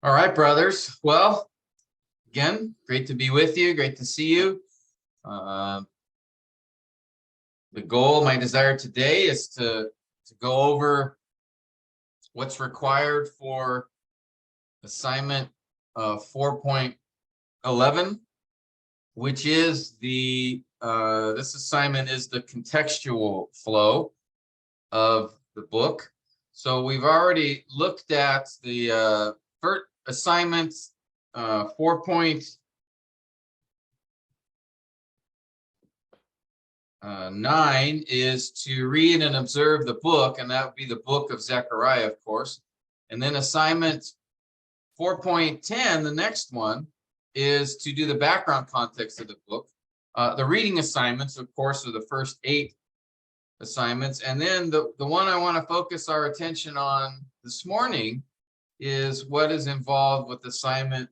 All right, brothers. Well, again, great to be with you. Great to see you. Uh, the goal, my desire today is to go over what's required for assignment 4.11, which is this assignment is the contextual flow of the book. So we've already looked at the first assignment 4.9 is to read and observe the book, and that would be the book of Zechariah, of course. And then assignment 4.10, the next one, is to do the background context of the book. The reading assignments, of course, are the first 8 assignments. And then the one I want to focus our attention on this morning is what is involved with assignment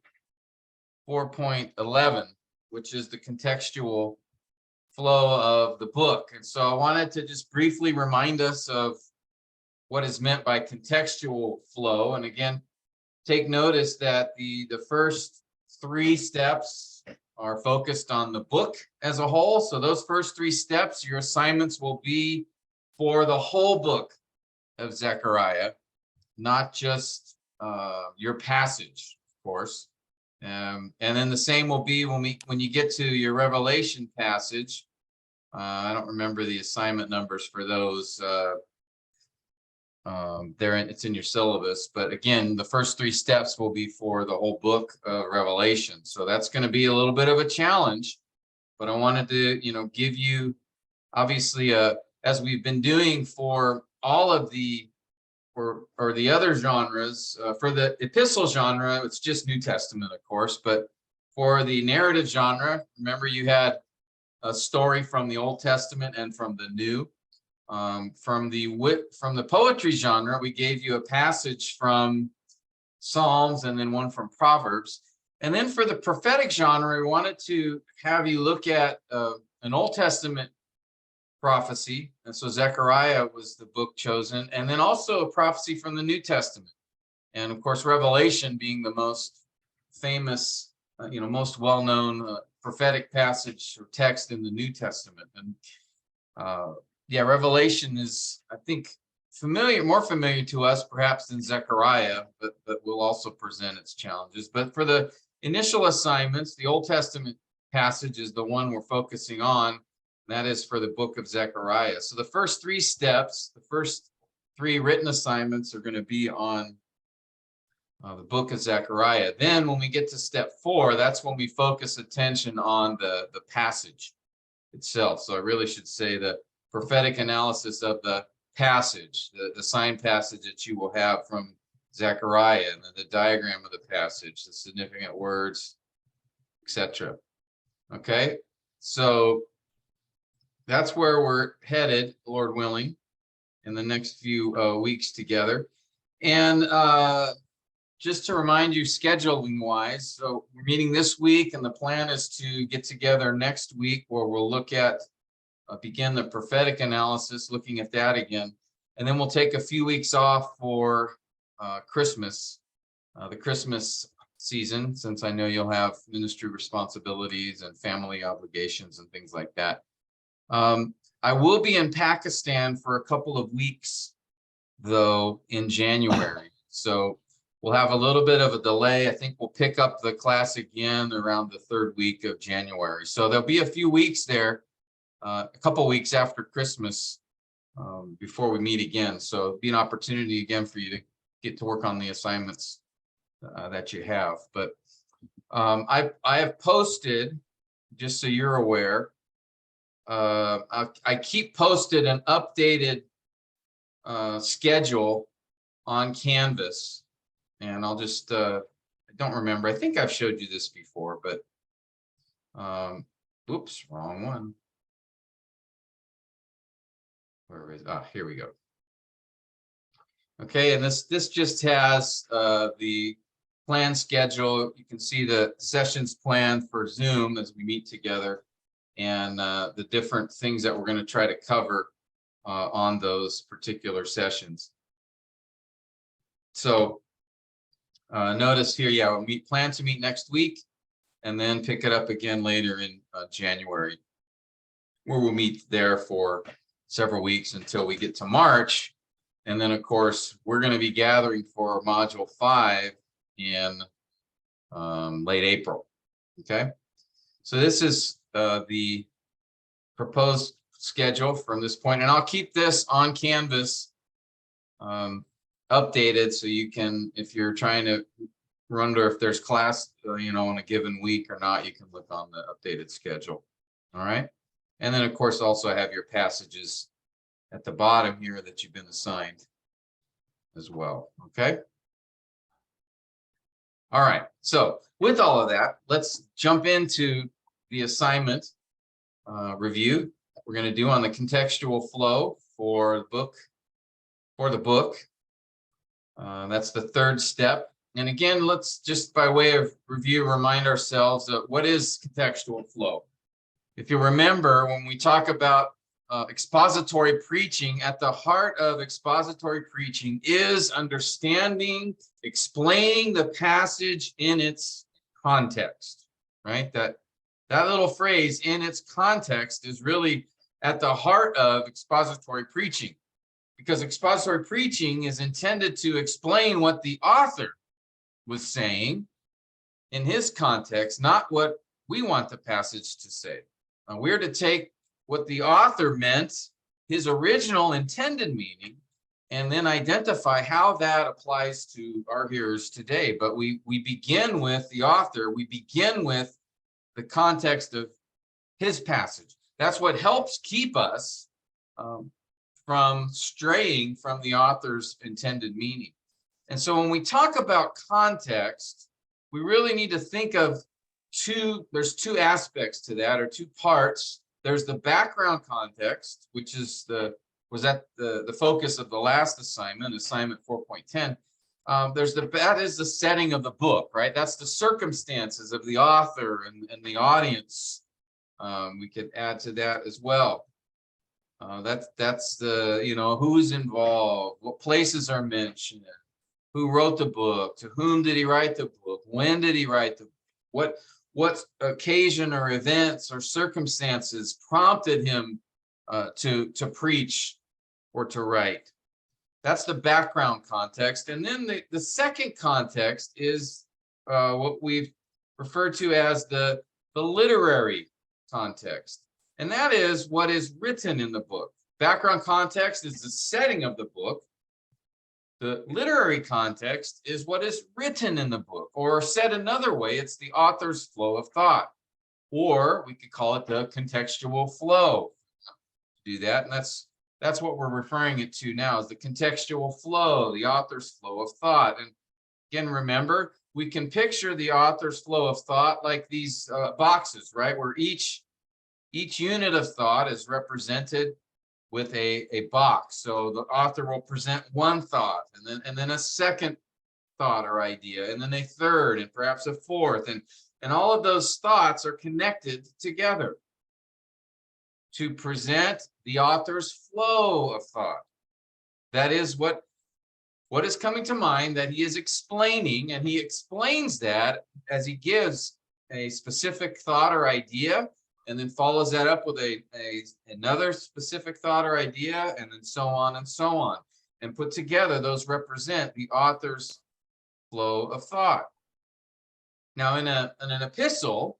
4.11, which is the contextual flow of the book. And so I wanted to just briefly remind us of what is meant by contextual flow. And again, take notice that the first 3 steps are focused on the book as a whole. So those first 3 steps, your assignments will be for the whole book of Zechariah, not just your passage, of course. And then the same will be when you get to your Revelation passage. I don't remember the assignment numbers for those. It's in your syllabus, but again, the first 3 steps will be for the whole book of Revelation. So that's going to be a little bit of a challenge, but I wanted to, give you, obviously, as we've been doing for all of the or the other genres. For the epistle genre, it's just New Testament, of course, but for the narrative genre, remember you had a story from the Old Testament and from the New. From the poetry genre, we gave you a passage from Psalms and then one from Proverbs. And then for the prophetic genre, we wanted to have you look at an Old Testament prophecy. And so Zechariah was the book chosen. And then also a prophecy from the New Testament. And of course, Revelation being the most famous, most well-known prophetic passage or text in the New Testament. And Revelation is, I think, more familiar to us perhaps than Zechariah, but will also present its challenges. But for the initial assignments, the Old Testament passage is the one we're focusing on. That is for the book of Zechariah. So the first 3 steps, the first 3 written assignments are going to be on the book of Zechariah. Then when we get to step 4, that's when we focus attention on the passage itself. So I really should say the prophetic analysis of the passage, the sign passage that you will have from Zechariah, and then the diagram of the passage, the significant words, etc. Okay, so that's where we're headed, Lord willing, in the next few weeks together. And just to remind you, scheduling wise, so we're meeting this week, and the plan is to get together next week where we'll look at begin the prophetic analysis, looking at that again. And then we'll take a few weeks off for Christmas, the Christmas season, since I know you'll have ministry responsibilities and family obligations and things like that. I will be in Pakistan for a couple of weeks, though, in January. So we'll have a little bit of a delay. I think we'll pick up the class again around the 3rd week of January. So there'll be a few weeks there, a couple of weeks after Christmas, before we meet again. So it'll be an opportunity again for you to get to work on the assignments that you have. But I have posted, just so you're aware, I keep posted an updated schedule on Canvas, and I'll just I don't remember. I think I've showed you this before, but oops, wrong one. Where is here we go. Okay, and this just has the plan schedule. You can see the sessions planned for Zoom as we meet together, and the different things that we're going to try to cover on those particular sessions. So Notice here, yeah, we plan to meet next week and then pick it up again later in January, where we'll meet there for several weeks until we get to March. And then, of course, we're going to be gathering for Module 5 in late April. Okay, so this is the proposed schedule from this point, and I'll keep this on Canvas updated so you can, if you're trying to wonder if there's class, you know, in a given week or not, you can look on the updated schedule. All right, and then of course also have your passages at the bottom here that you've been assigned as well. Okay. All right, so with all of that, let's jump into the assignment review we're going to do on the contextual flow for the book. That's the third step. And again, let's just by way of review remind ourselves of what is contextual flow. If you remember, when we talk about expository preaching, at the heart of expository preaching is understanding, explaining the passage in its context, right? That little phrase, in its context, is really at the heart of expository preaching, because expository preaching is intended to explain what the author was saying in his context, not what we want the passage to say. We're to take what the author meant, his original intended meaning, and then identify how that applies to our hearers today. But we begin with the author, we begin with the context of his passage. That's what helps keep us from straying from the author's intended meaning. And so when we talk about context, we really need to think of there's two aspects to that, or two parts. There's the background context, which is the focus of the last assignment 4.10. That is the setting of the book, right? That's the circumstances of the author and the audience. We could add to that as well. That's the, you know, who's involved, what places are mentioned, who wrote the book, to whom did he write the book, when did he write the book, what occasion or events or circumstances prompted him to preach or to write. That's the background context. And then the second context is what we've referred to as the literary context. And that is what is written in the book. Background context is the setting of the book. The literary context is what is written in the book, or said another way, it's the author's flow of thought, or we could call it the contextual flow. Do that, and that's what we're referring it to now, is the contextual flow, the author's flow of thought. And again, remember, we can picture the author's flow of thought like these boxes, right, where each unit of thought is represented with a box. So the author will present one thought, and then a second thought or idea, and then a third, and perhaps a fourth, and all of those thoughts are connected together to present the author's flow of thought. That is what is coming to mind that he is explaining, and he explains that as he gives a specific thought or idea, and then follows that up with another specific thought or idea, and then so on and so on. And put together, those represent the author's flow of thought. Now, in an epistle,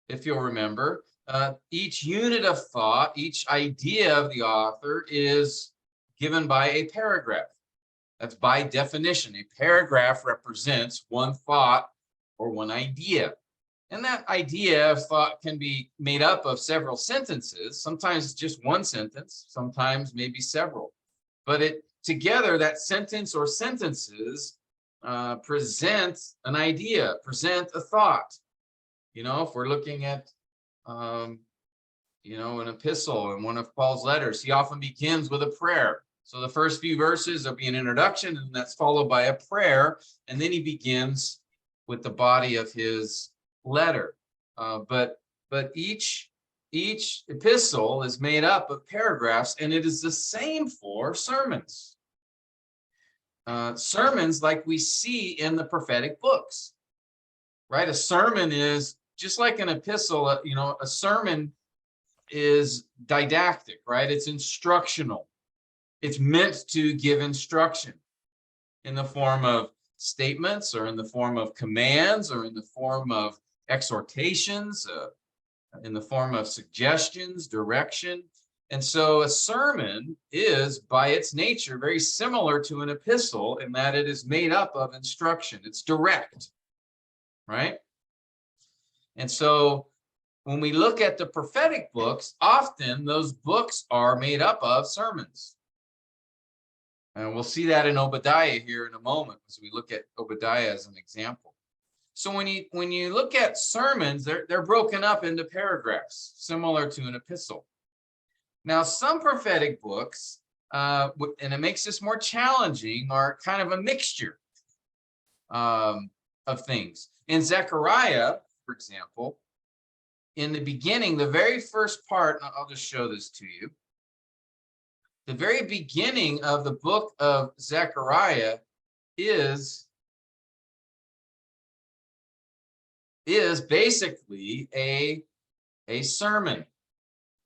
if you'll remember, each unit of thought, each idea of the author is given by a paragraph. That's by definition. A paragraph represents one thought or one idea. And that idea of thought can be made up of several sentences. Sometimes it's just one sentence, sometimes maybe several. But together, that sentence or sentences present an idea, present a thought. You know, if we're looking at, you know, an epistle in one of Paul's letters, he often begins with a prayer. So the first few verses will be an introduction, and that's followed by a prayer. And then he begins with the body of his letter. But each epistle is made up of paragraphs, and it is the same for sermons. sermons like we see in the prophetic books, right? A sermon is just like an epistle. A sermon is didactic, right? It's instructional. It's meant to give instruction in the form of statements, or in the form of commands, or in the form of exhortations, in the form of suggestions, direction. And so a sermon is, by its nature, very similar to an epistle in that it is made up of instruction. It's direct, right? And so when we look at the prophetic books, often those books are made up of sermons. And we'll see that in Obadiah here in a moment, as we look at Obadiah as an example. So when you look at sermons, they're broken up into paragraphs, similar to an epistle. Now, some prophetic books, and it makes this more challenging, are kind of a mixture of things. In Zechariah, for example, in the beginning, the very first part, and I'll just show this to you. The very beginning of the book of Zechariah is basically a sermon,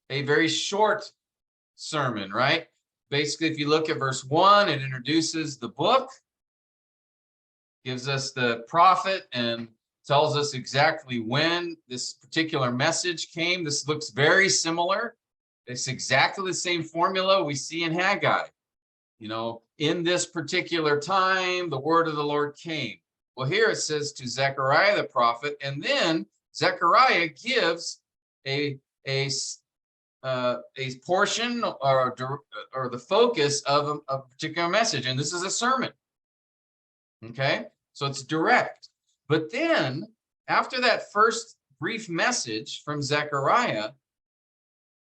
a very short sermon, right? Basically, if you look at verse 1, it introduces the book, gives us the prophet, and tells us exactly when this particular message came. This looks very similar. It's exactly the same formula we see in Haggai. In this particular time, the word of the Lord came. Well, here it says to Zechariah the prophet, and then Zechariah gives a portion or the focus of a particular message, and this is a sermon. Okay, so it's direct. But then, after that first brief message from Zechariah,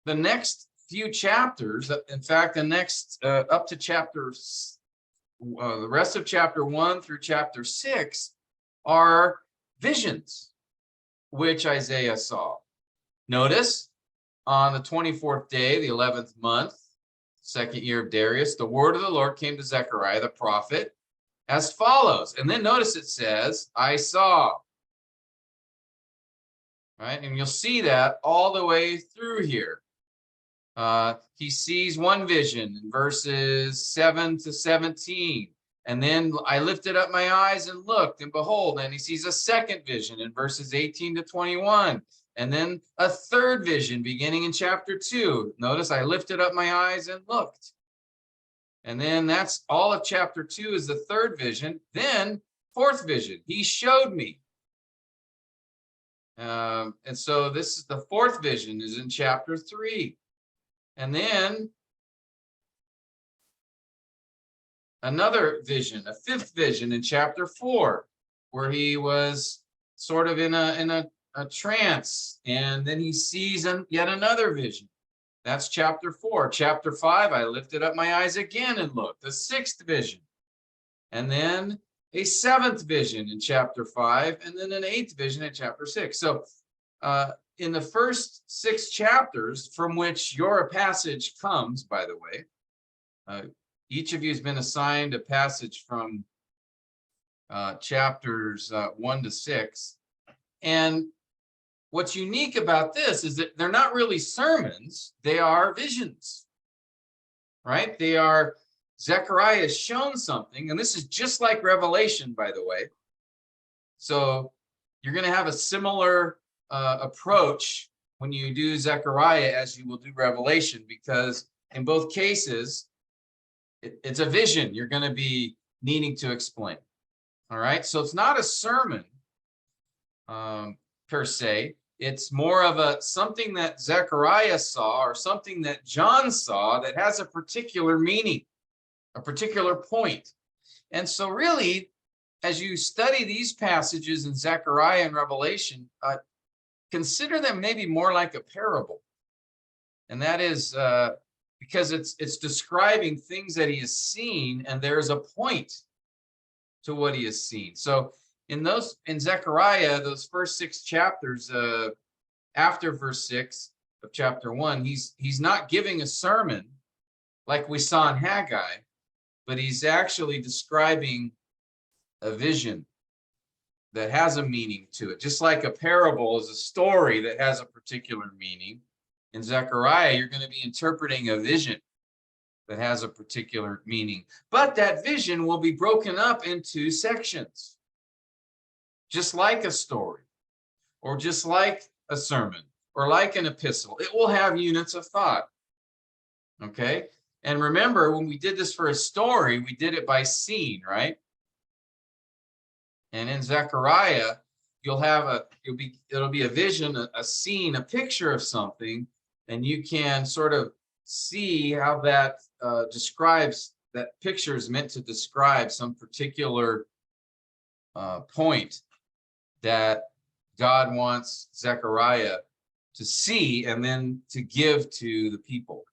the next few chapters, in fact, the next up to chapters, the rest of chapter 1 through chapter 6 are visions, which Isaiah saw. Notice, on the 24th day, the 11th month, second year of Darius, the word of the Lord came to Zechariah the prophet as follows. And then notice it says, I saw. Right? And you'll see that all the way through here. He sees one vision in verses 7 to 17. And then I lifted up my eyes and looked, and behold, and he sees a second vision in verses 18 to 21. And then a third vision beginning in chapter 2. Notice I lifted up my eyes and looked. And then that's all of chapter 2 is the third vision. Then fourth vision, he showed me. And so this is the fourth vision is in chapter 3. And then another vision, a fifth vision in chapter 4, where he was sort of in a trance, and then he sees yet another vision. That's chapter 4. Chapter 5, I lifted up my eyes again and looked. The sixth vision. And then a seventh vision in chapter 5, and then an eighth vision in chapter 6. So in the first 6 chapters, from which your passage comes, by the way, each of you has been assigned a passage from chapters 1 to 6. And what's unique about this is that they're not really sermons, they are visions, right? They are, Zechariah has shown something, and this is just like Revelation, by the way. So you're going to have a similar approach when you do Zechariah as you will do Revelation, because in both cases, it's a vision you're going to be needing to explain. All right, so it's not a sermon per se. It's more of something that Zechariah saw or something that John saw that has a particular meaning, a particular point. And so really, as you study these passages in Zechariah and Revelation, consider them maybe more like a parable. And that is because it's describing things that he has seen, and there's a point to what he has seen. So in Zechariah, those first 6 chapters, after verse 6 of chapter 1, he's not giving a sermon like we saw in Haggai, but he's actually describing a vision that has a meaning to it. Just like a parable is a story that has a particular meaning. In Zechariah, you're going to be interpreting a vision that has a particular meaning. But that vision will be broken up into sections, just like a story, or just like a sermon, or like an epistle. It will have units of thought. Okay? And remember, when we did this for a story, we did it by scene, right? And in Zechariah, it'll be a vision, a scene, a picture of something, and you can sort of see how that describes, that picture is meant to describe some particular point that God wants Zechariah to see and then to give to the people.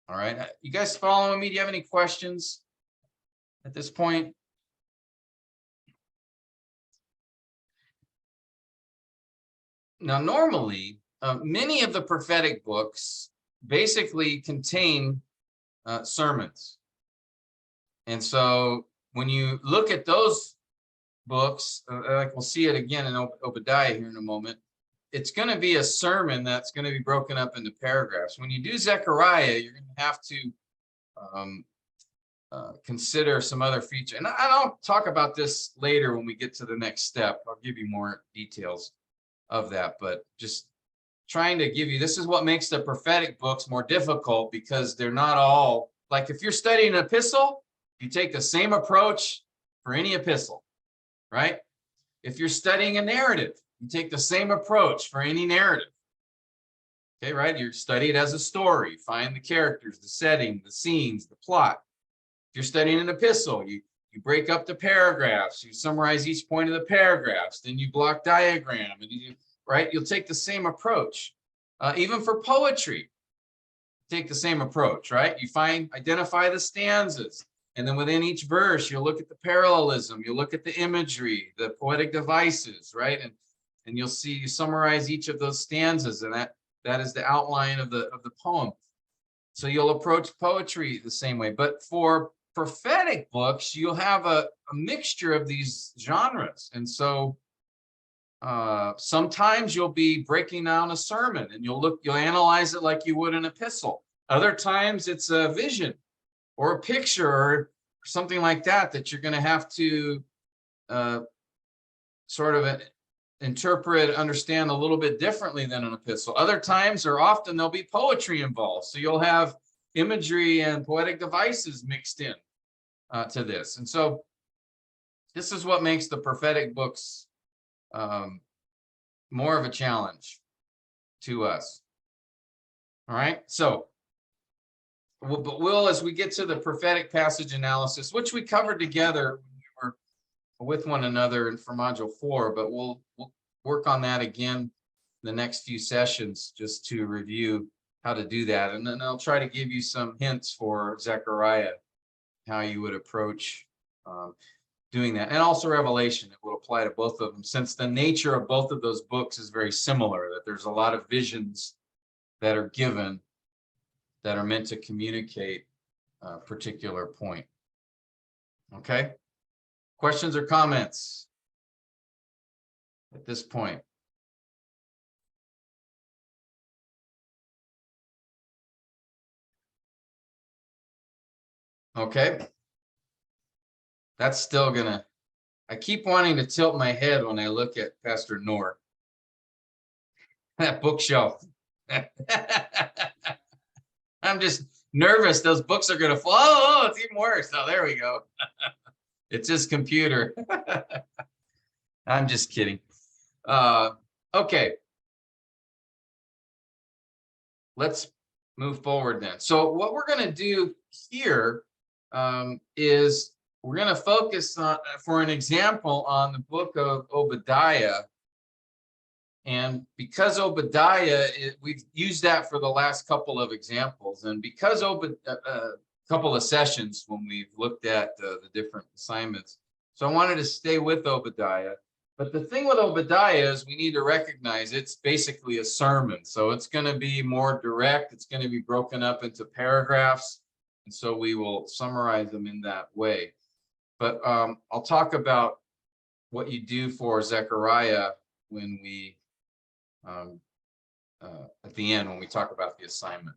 All right, you guys following me? Do you have any questions at this point? Now, normally, many of the prophetic books basically contain sermons. And so when you look at those books, like we'll see it again in Obadiah here in a moment, it's going to be a sermon that's going to be broken up into paragraphs. When you do Zechariah, you're going to have to consider some other features. And I'll talk about this later when we get to the next step. I'll give you more details of that, but just trying to give you, this is what makes the prophetic books more difficult, because they're not all, like if you're studying an epistle, you take the same approach for any epistle, right? If you're studying a narrative, you take the same approach for any narrative. Okay, right? You study it as a story, find the characters, the setting, the scenes, the plot. If you're studying an epistle, you break up the paragraphs, you summarize each point of the paragraphs, then you block diagram, and right? You'll take the same approach. Even for poetry, take the same approach, right? You identify the stanzas, and then within each verse, you'll look at the parallelism, you'll look at the imagery, the poetic devices, right? And you'll see, you summarize each of those stanzas, and that is the outline of the poem. So you'll approach poetry the same way. But for prophetic books, you'll have a mixture of these genres. And so sometimes you'll be breaking down a sermon and you'll analyze it like you would an epistle. Other times it's a vision or a picture or something like that you're going to have to sort of interpret, understand a little bit differently than an epistle. Other times, or often, there'll be poetry involved. So you'll have imagery and poetic devices mixed in to this. And so this is what makes the prophetic books more of a challenge to us. All right. So, as we get to the prophetic passage analysis, which we covered together when we were with one another for module 4, but we'll work on that again the next few sessions just to review how to do that. And then I'll try to give you some hints for Zechariah, how you would approach doing that. And also Revelation, it will apply to both of them, since the nature of both of those books is very similar, that there's a lot of visions that are given that are meant to communicate a particular point. Okay? Questions or comments at this point? Okay. That's still gonna, I keep wanting to tilt my head when I look at Pastor Noor. That bookshelf. I'm just nervous those books are gonna fall. Oh, it's even worse. Oh, there we go. It's his computer. I'm just kidding. Okay. Let's move forward then. So what we're going to do here is we're going to focus on, for an example, on the book of Obadiah. And because Obadiah, we've used that for the last couple of examples. And because couple of sessions when we've looked at the different assignments. So I wanted to stay with Obadiah. But the thing with Obadiah is we need to recognize it's basically a sermon. So it's going to be more direct. It's going to be broken up into paragraphs. And so we will summarize them in that way. But I'll talk about what you do for Zechariah when we, at the end, when we talk about the assignment.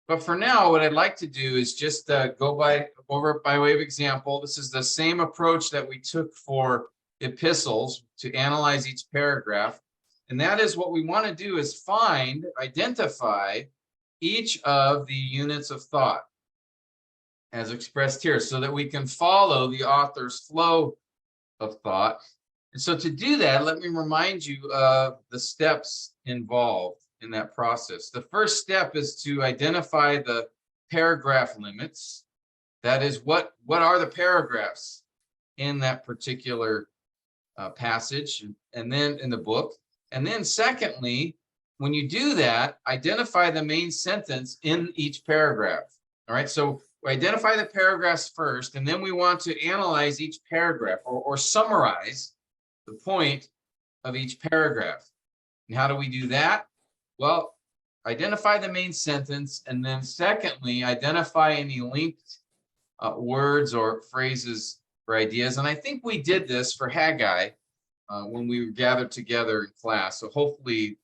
But for now, what I'd like to do is just go over by way of example. This is the same approach that we took for epistles to analyze each paragraph. And that is what we want to do is identify each of the units of thought as expressed here so that we can follow the author's flow of thought. And so to do that, let me remind you of the steps involved in that process. The first step is to identify the paragraph limits. That is, what are the paragraphs in that particular passage and then in the book. And then secondly, when you do that, identify the main sentence in each paragraph. All right, so we identify the paragraphs first, and then we want to analyze each paragraph or summarize the point of each paragraph. And how do we do that? Well, identify the main sentence, and then secondly, identify any linked words or phrases or ideas. And I think we did this for Haggai when we gathered together in class. So hopefully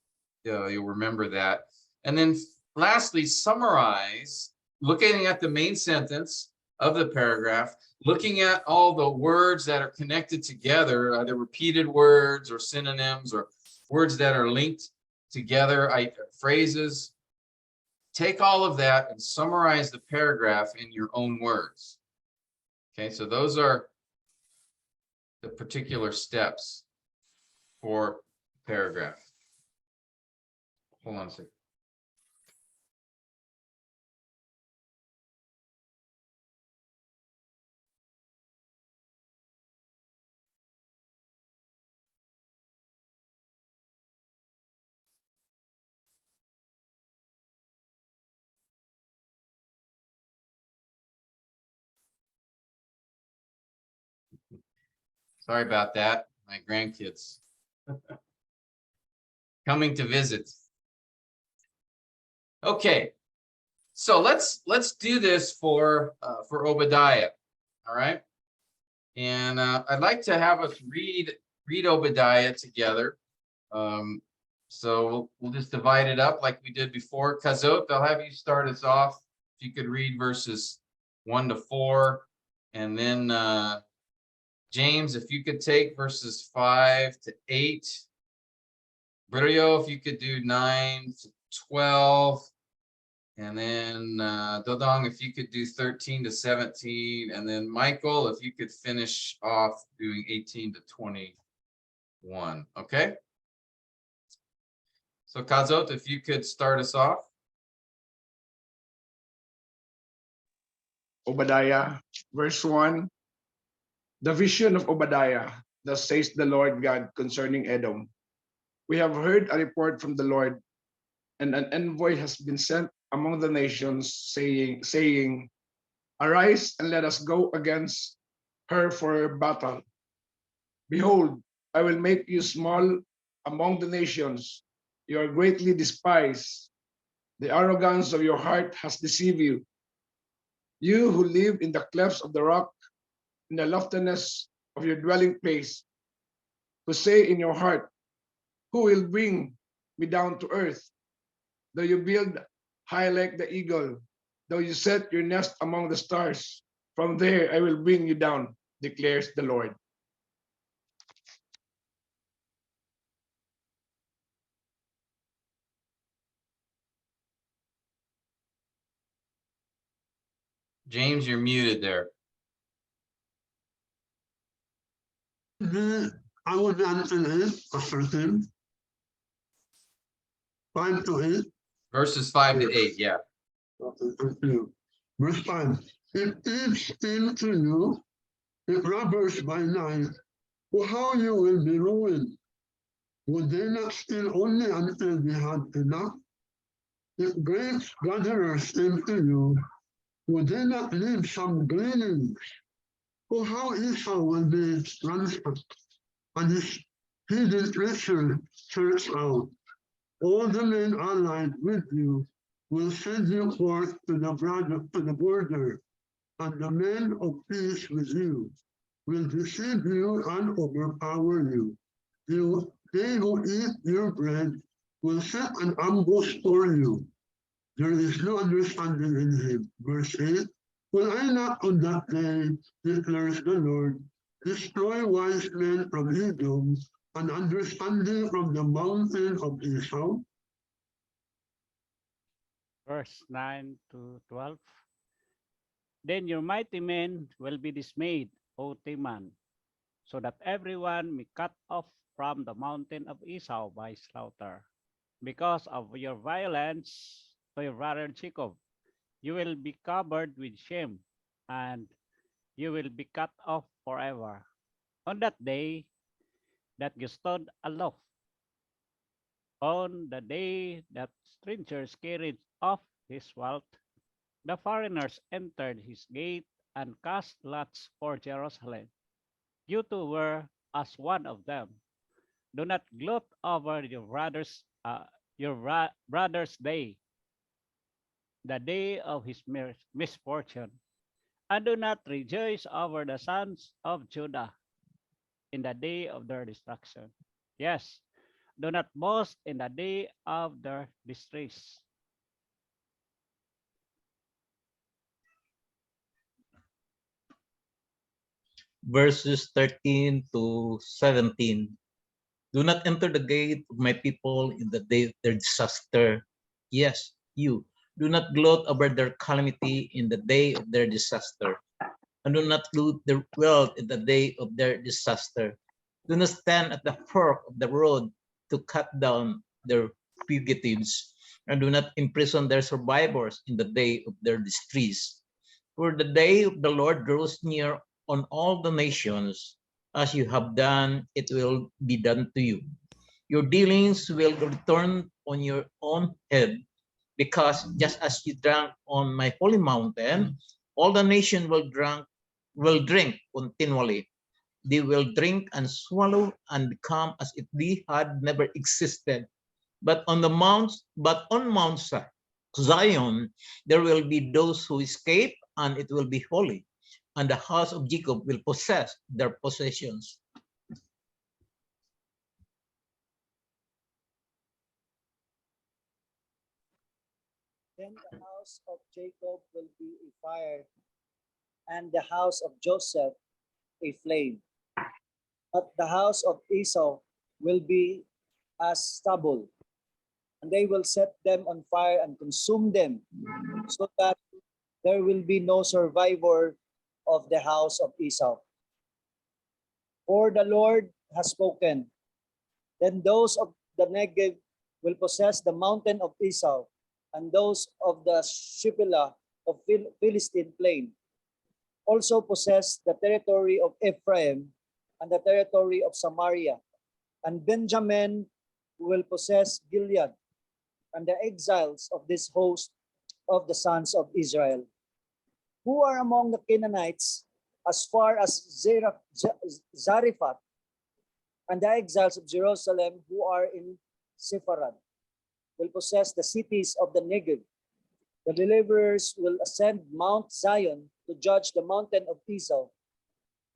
you'll remember that. And then lastly, summarize, looking at the main sentence of the paragraph, looking at all the words that are connected together, either repeated words or synonyms or words that are linked together, phrases. Take all of that and summarize the paragraph in your own words. Okay, so those are the particular steps for paragraph. Hold on a second. Sorry about that. My grandkids coming to visit. Okay, so let's do this for Obadiah. All right, and I'd like to have us read Obadiah together. So we'll just divide it up like we did before. Kazot, I'll have you start us off. If you could read verses 1 to 4, and then James, if you could take verses 5 to 8. Brio, if you could do 9 to 12. And then Dodong, if you could do 13 to 17. And then Michael, if you could finish off doing 18 to 21. Okay? So Kazot, if you could start us off. Obadiah, verse 1. The vision of Obadiah, thus says the Lord God concerning Edom. We have heard a report from the Lord, and an envoy has been sent among the nations, saying, Arise and let us go against her for battle. Behold, I will make you small among the nations. You are greatly despised. The arrogance of your heart has deceived you. You who live in the clefts of the rock, in the loftiness of your dwelling place, who say in your heart, who will bring me down to earth? Though you build high like the eagle, though you set your nest among the stars, from there I will bring you down, declares the Lord. James, you're muted there. I would answer this a second. 5 to 8. Verses 5 to 8, yeah. Okay, thank you. Verse 5. If each steal to you, if robbers by night, well, how you will be ruined. Would they not steal only until they had enough? If great gatherers steal to you, would they not leave some gleanings? Well, how Esau will be ransacked, and his hidden treasure searched out. All the men allied with you will send you forth to the border, and the men of peace with you will deceive you and overpower you. They who eat your bread will set an ambush for you. There is no understanding in him. Verse 8, will I not on that day, declares the Lord, destroy wise men from Edom and understanding from the mountain of Esau? Verse 9 to 12. Then your mighty men will be dismayed, O Teman, so that everyone may cut off from the mountain of Esau by slaughter. Because of your violence to your brother Jacob, you will be covered with shame, and you will be cut off forever. On that day that you stood aloof, on the day that strangers carried off his wealth, the foreigners entered his gate and cast lots for Jerusalem. You too were as one of them. Do not gloat over your brother's day, the day of his misfortune, and do not rejoice over the sons of Judah in the day of their destruction. Yes, do not boast in the day of their distress. Verses 13 to 17. Do not enter the gate of my people in the day of their disaster. Yes, you. Do not gloat over their calamity in the day of their disaster, and do not loot their wealth in the day of their disaster. Do not stand at the fork of the road to cut down their fugitives, and do not imprison their survivors in the day of their distress. For the day of the Lord draws near on all the nations. As you have done, it will be done to you. Your dealings will return on your own head, because just as you drank on my holy mountain, all the nation will drink continually. They will drink and swallow and become as if they had never existed. But on Mount Zion, there will be those who escape, and it will be holy, and the house of Jacob will possess their possessions. Then the house of Jacob will be a fire, and the house of Joseph a flame. But the house of Esau will be as stubble, and they will set them on fire and consume them, so that there will be no survivor of the house of Esau. For the Lord has spoken. Then those of the Negev will possess the mountain of Esau, and those of the Shephelah of Philistine plain also possess the territory of Ephraim and the territory of Samaria. And Benjamin will possess Gilead and the exiles of this host of the sons of Israel, who are among the Canaanites as far as Zarephath, and the exiles of Jerusalem who are in Sepharad will possess the cities of the Negev. The believers will ascend Mount Zion to judge the mountain of Esau,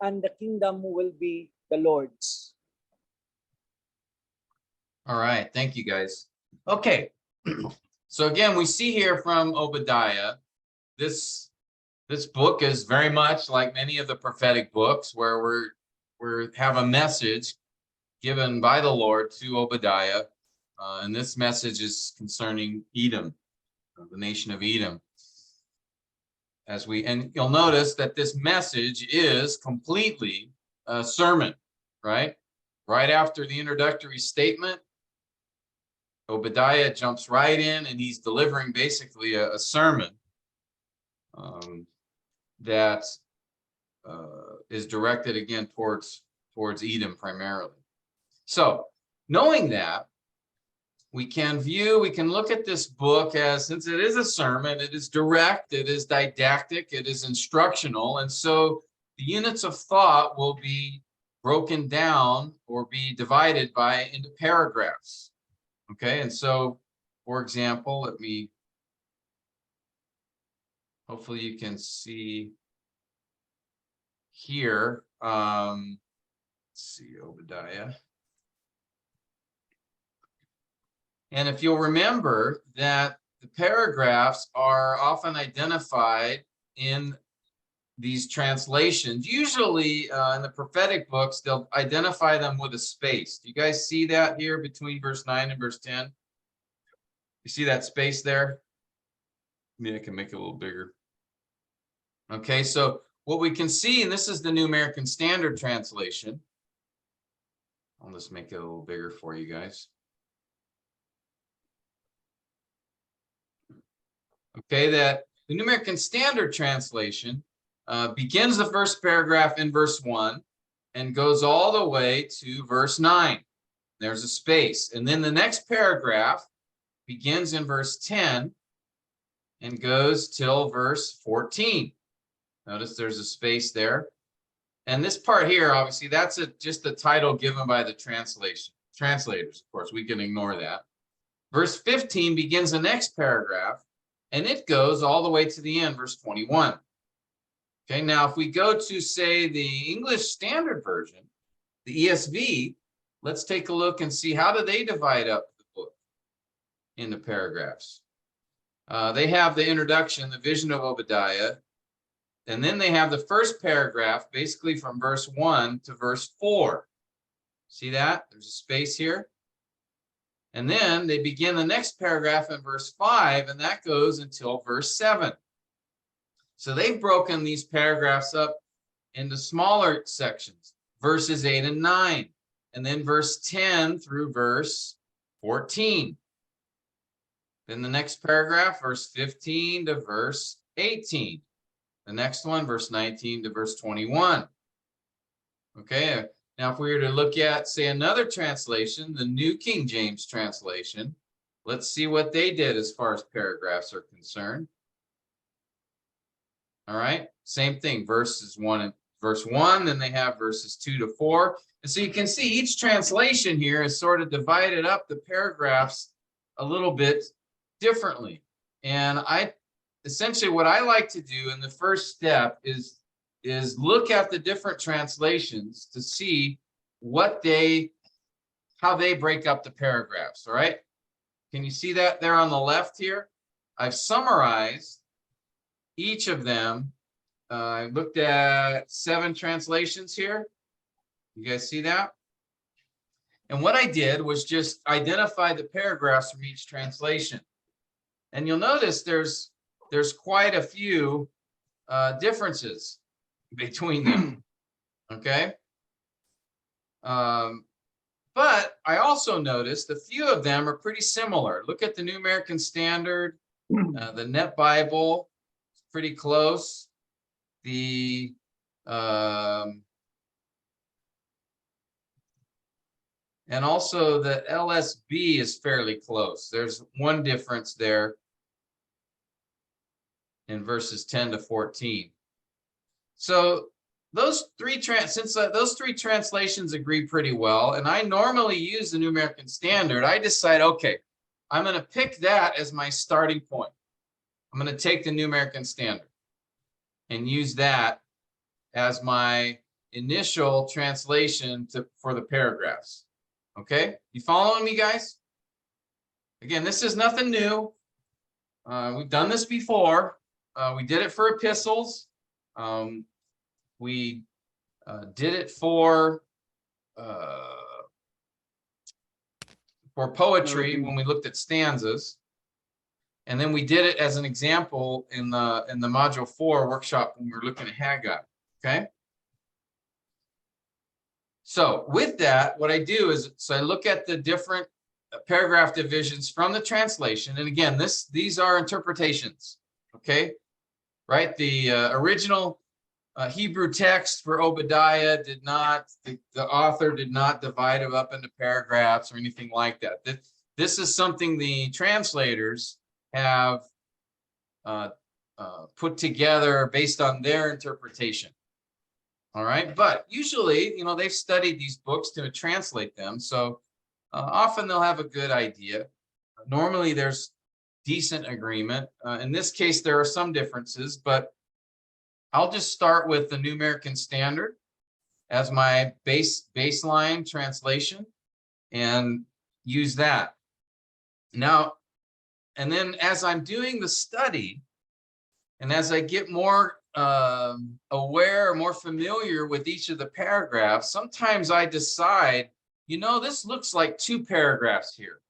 and the kingdom will be the Lord's. All right, thank you guys. Okay, so again, we see here from Obadiah, this book is very much like many of the prophetic books where we have a message given by the Lord to Obadiah, and this message is concerning Edom, the nation of Edom. And you'll notice that this message is completely a sermon, right? Right after the introductory statement, Obadiah jumps right in and he's delivering basically a sermon that is directed again towards Edom primarily. So knowing that, we can look at this book as, since it is a sermon, it is direct, it is didactic, it is instructional. And so the units of thought will be broken down or be divided into paragraphs. Okay, and so, for example, hopefully you can see here. Let's see, Obadiah. And if you'll remember that the paragraphs are often identified in these translations. Usually in the prophetic books, they'll identify them with a space. Do you guys see that here between verse 9 and verse 10? You see that space there? Maybe I can make it a little bigger. Okay, so what we can see, and this is the New American Standard Translation. I'll just make it a little bigger for you guys. Okay, that the New American Standard Translation begins the first paragraph in verse 1 and goes all the way to verse 9. There's a space. And then the next paragraph begins in verse 10 and goes till verse 14. Notice there's a space there. And this part here, obviously, that's just the title given by the translators. Of course, we can ignore that. Verse 15 begins the next paragraph, and it goes all the way to the end, verse 21. Okay, now if we go to, say, the English Standard Version, the ESV, let's take a look and see how do they divide up the book into paragraphs. They have the introduction, the vision of Obadiah, and then they have the first paragraph, basically from verse 1 to verse 4. See that? There's a space here. And then they begin the next paragraph in verse 5, and that goes until verse 7. So they've broken these paragraphs up into smaller sections, verses 8 and 9, and then verse 10 through verse 14. Then the next paragraph, verse 15 to verse 18. The next one, verse 19 to verse 21. Okay, now if we were to look at, say, another translation, the New King James translation, let's see what they did as far as paragraphs are concerned. All right, same thing, verse 1, then they have verses 2 to 4. And so you can see each translation here is sort of divided up the paragraphs a little bit differently. And essentially what I like to do in the first step is look at the different translations to see how they break up the paragraphs. All right, can you see that there on the left here? I've summarized each of them. I looked at 7 translations here. You guys see that? And what I did was just identify the paragraphs from each translation. And you'll notice there's quite a few differences between them. Okay. But I also noticed a few of them are pretty similar. Look at the New American Standard, the Net Bible, pretty close. The and also the LSB is fairly close. There's one difference there in verses 10 to 14. So those three translations agree pretty well, and I normally use the New American Standard. I decide, okay, I'm going to pick that as my starting point. I'm going to take the New American Standard and use that as my initial translation for the paragraphs. Okay, you following me, guys? Again, this is nothing new. We've done this before. We did it for epistles. We did it for poetry when we looked at stanzas, and then we did it as an example in the module 4 workshop when we were looking at Haggai. Okay. So with that, what I do is I look at the different paragraph divisions from the translation, and again, these are interpretations. Okay, right? The original Hebrew text for Obadiah did not, the author did not divide it up into paragraphs or anything like that. This is something the translators have put together based on their interpretation. All right, but usually, they've studied these books to translate them, so often they'll have a good idea. Normally, there's decent agreement. In this case, there are some differences, but I'll just start with the New American Standard as my baseline translation and use that. Now, and then as I'm doing the study, and as I get more aware, more familiar with each of the paragraphs, sometimes I decide, you know, this looks like 2 paragraphs here.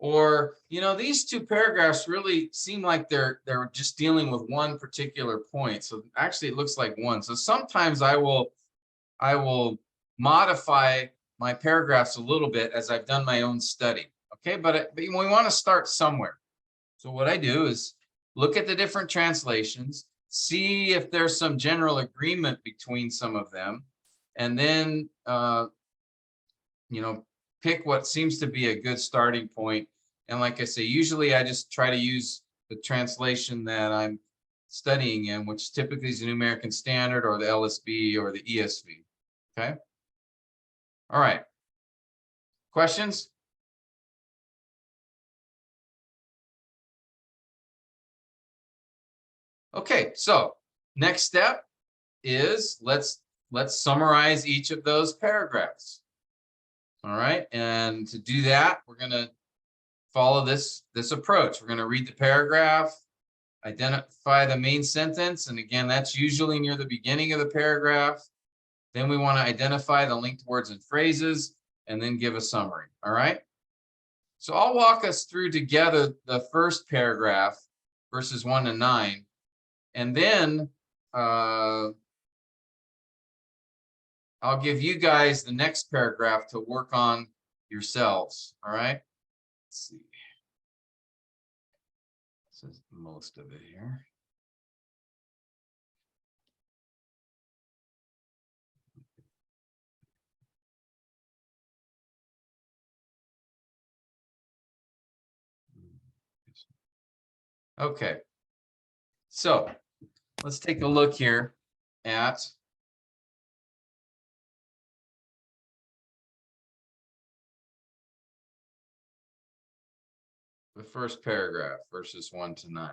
Or, you know, these 2 paragraphs really seem like they're just dealing with one particular point. So actually it looks like one. So sometimes I will modify my paragraphs a little bit as I've done my own study. Okay, but we want to start somewhere. So what I do is look at the different translations, see if there's some general agreement between some of them, and then you know, pick what seems to be a good starting point. And like I say, usually I just try to use the translation that I'm studying in, which typically is the New American Standard or the LSB or the ESV. Okay. All right. Questions? Okay, so next step is let's summarize each of those paragraphs. All right, and to do that, we're going to follow this approach. We're going to read the paragraph, identify the main sentence, and again, that's usually near the beginning of the paragraph. Then we want to identify the linked words and phrases, and then give a summary. All right. So I'll walk us through together the first paragraph, verses 1 to 9, and then I'll give you guys the next paragraph to work on yourselves. All right. Let's see. This is most of it here. Okay. So let's take a look here at the first paragraph, verses 1 to 9.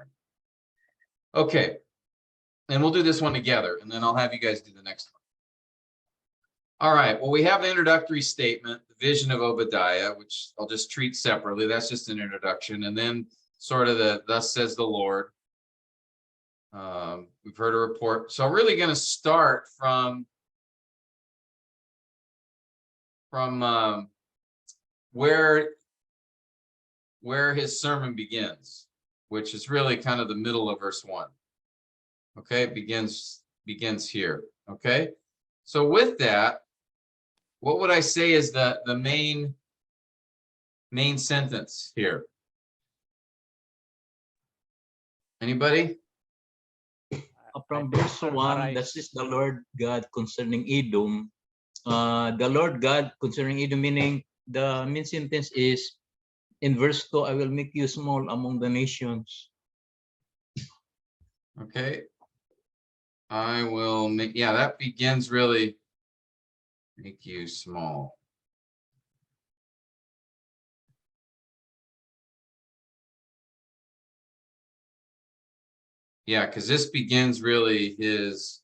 Okay, and we'll do this one together, and then I'll have you guys do the next one. All right, well, we have the introductory statement, the vision of Obadiah, which I'll just treat separately. That's just an introduction. And then sort of the thus says the Lord. We've heard a report. So I'm really going to start from where his sermon begins, which is really kind of the middle of verse 1. Okay, it begins here. Okay, so with that, what would I say is the main sentence here? Anybody? From verse 1, this is the Lord God concerning Edom. The Lord God concerning Edom, meaning the main sentence is in verse 2, I will make you small among the nations. Okay. I will make, yeah, that begins really make you small. Yeah, because this begins really his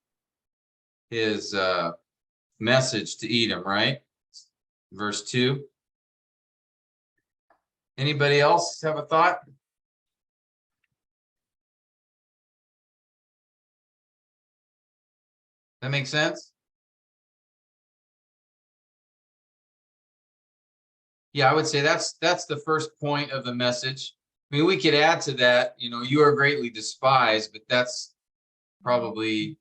message to Edom, right? Verse 2. Anybody else have a thought? That makes sense? Yeah, I would say that's the first point of the message. I mean, we could add to that, you know, you are greatly despised, but that's probably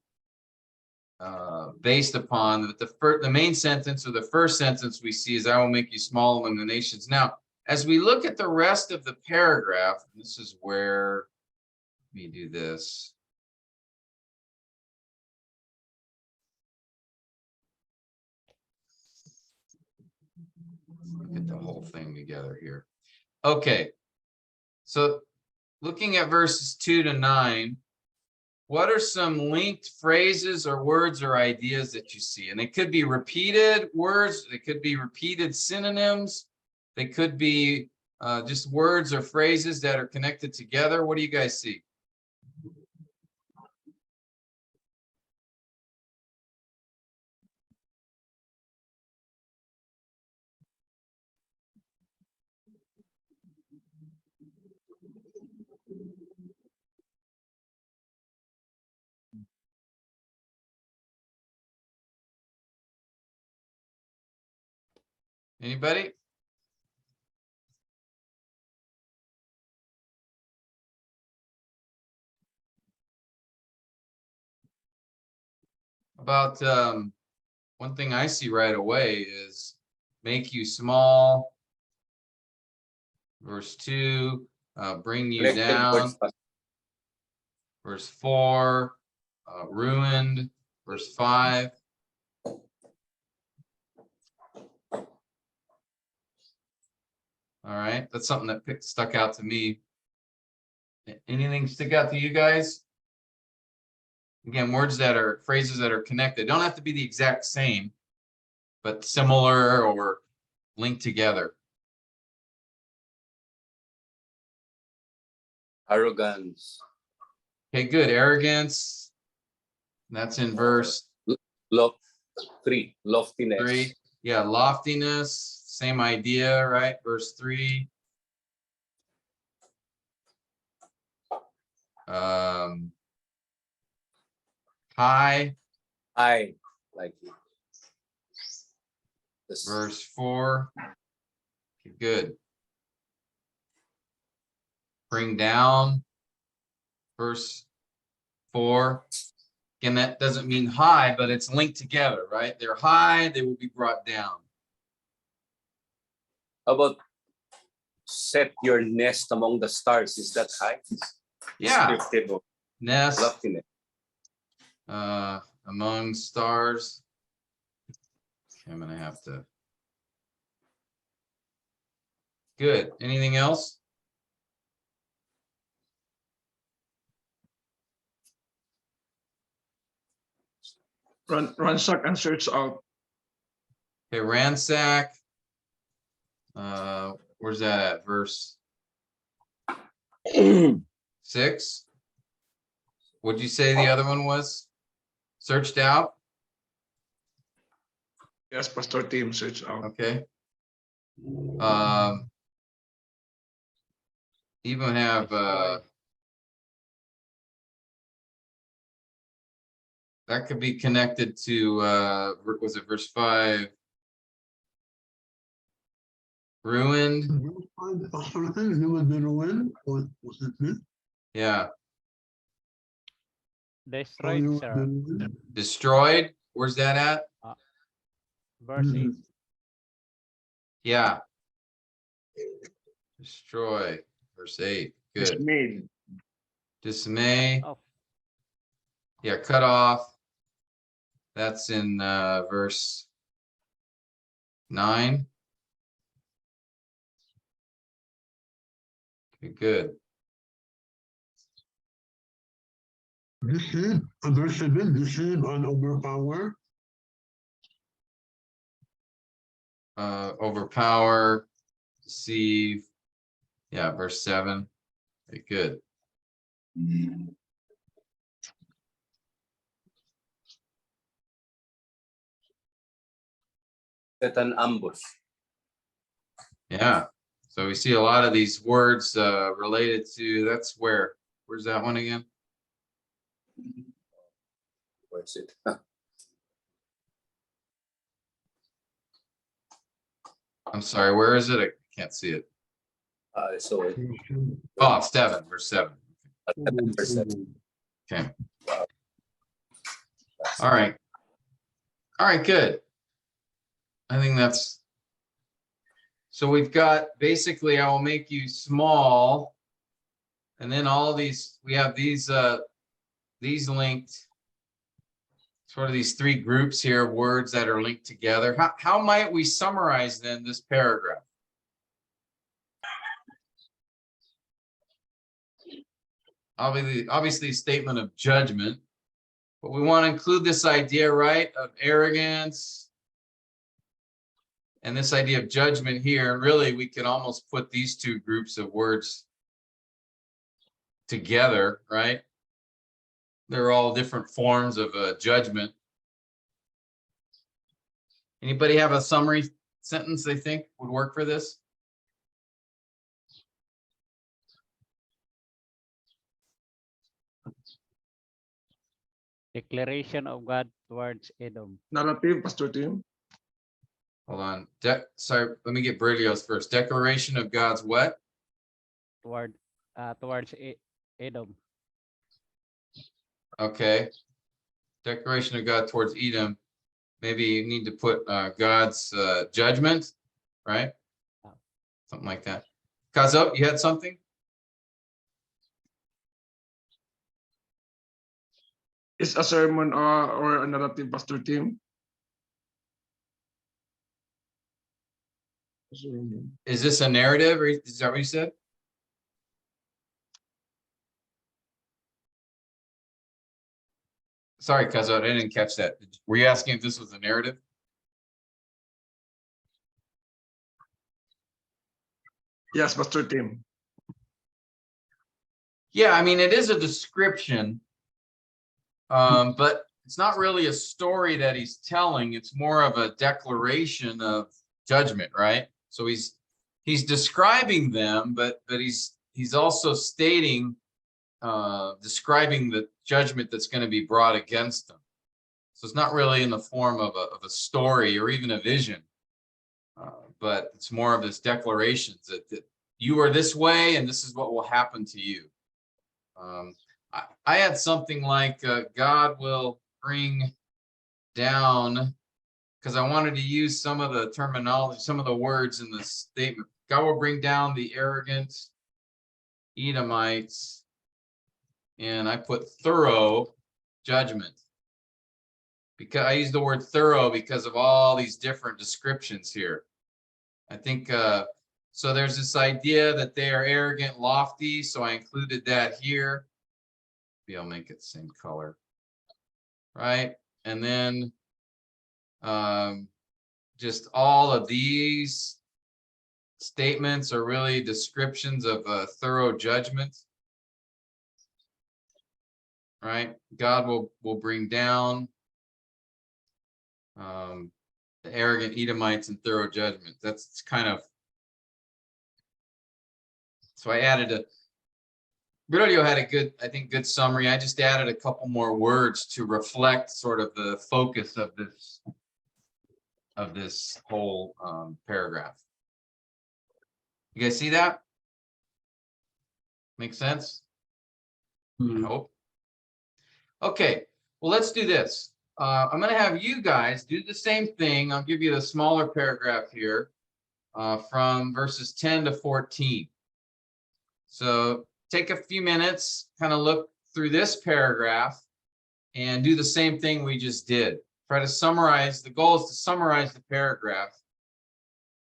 based upon the main sentence or the first sentence we see is I will make you small among the nations. Now, as we look at the rest of the paragraph, this is where, let me do this. Get the whole thing together here. Okay, so looking at verses 2 to 9, what are some linked phrases or words or ideas that you see? And they could be repeated words, they could be repeated synonyms, they could be just words or phrases that are connected together. What do you guys see? Anybody? About one thing I see right away is make you small. Verse 2, bring you Collected down. words, Pastor. Verse 4, ruined. Verse 5. All right, that's something that stuck out to me. Anything stick out to you guys? Again, words that are phrases that are connected. Don't have to be the exact same, but similar or linked together. Arrogance. Okay, good. Arrogance. That's in verse Loft 3. Loftiness. 3. Yeah, loftiness. Same idea, right? Verse 3. High. I like it. This- Verse 4. Okay, good. Bring down. Verse 4. Again, that doesn't mean high, but it's linked together, right? They're high, they will be brought down. How about set your nest among the stars? Is that high? Yeah. Descriptive of Nest loftiness. among stars. Okay, I'm gonna have to. Good. Anything else? Ransack and search out. Okay, ransack. Where's that at? Verse 6. What'd you say the other one was? Searched out? Yes, Pastor Tim, search out. Okay. Even have that could be connected to was it verse 5? Ruined. You would be ruined, or was it me? Yeah. Destroyed, You would sir. be ruined? Destroyed. Where's that at? Verse 8. Yeah. Destroy. Verse 8. Good. Dismayed. Dismay. Off. Yeah, cut off. That's in verse 9. Okay, good. Deceive, verse 7, deceive and overpower. Overpower, deceive. Yeah, verse 7. Okay, good. Set an ambush. Yeah. So we see a lot of these words related to, that's where's that one again? Where's it? I'm sorry, where is it? I can't see it. So it, Oh, 7, verse 7. verse 7. Okay. All right. All right, good. I think that's, so we've got basically, I will make you small. And then all these, we have these linked, sort of these 3 groups here of words that are linked together. How might we summarize then this paragraph? Obviously a statement of judgment, but we want to include this idea, right, of arrogance and this idea of judgment here. And really, we can almost put these 2 groups of words together, right? They're all different forms of judgment. Anybody have a summary sentence they think would work for this? Declaration of God towards Edom. Narrative, Pastor Tim. Hold on. Sorry, let me get Berlioz first. Declaration of God's what? Towards Edom. Okay. Declaration of God towards Edom. Maybe you need to put God's judgment, right? Something like that. Kazo, you had something? Is a sermon or a narrative, Pastor Tim? Is this a narrative, or is that what you said? Sorry, Kazo, I didn't catch that. Were you asking if this was a narrative? Yes, Pastor Tim. Yeah, I mean, it is a description, but it's not really a story that he's telling. It's more of a declaration of judgment, right? So he's describing them, but he's also stating, describing the judgment that's going to be brought against them. So it's not really in the form of a story or even a vision, but it's more of this declarations that you are this way and this is what will happen to you. I had something like God will bring down, because I wanted to use some of the terminology, some of the words in the statement. God will bring down the arrogant Edomites, and I put thorough judgment. Because I use the word thorough because of all these different descriptions here. I think so there's this idea that they are arrogant, lofty, so I included that here. Maybe I'll make it the same color, right? And then just all of these statements are really descriptions of a thorough judgment, right? God will bring down the arrogant Edomites and thorough judgment. That's kind of, so I added Brilio had a good, I think, good summary. I just added a couple more words to reflect sort of the focus of this whole paragraph. You guys see that? Make sense? I hope. Okay, well, let's do this. I'm going to have you guys do the same thing. I'll give you the smaller paragraph here from verses 10 to 14. So take a few minutes, kind of look through this paragraph and do the same thing we just did. Try to summarize. The goal is to summarize the paragraph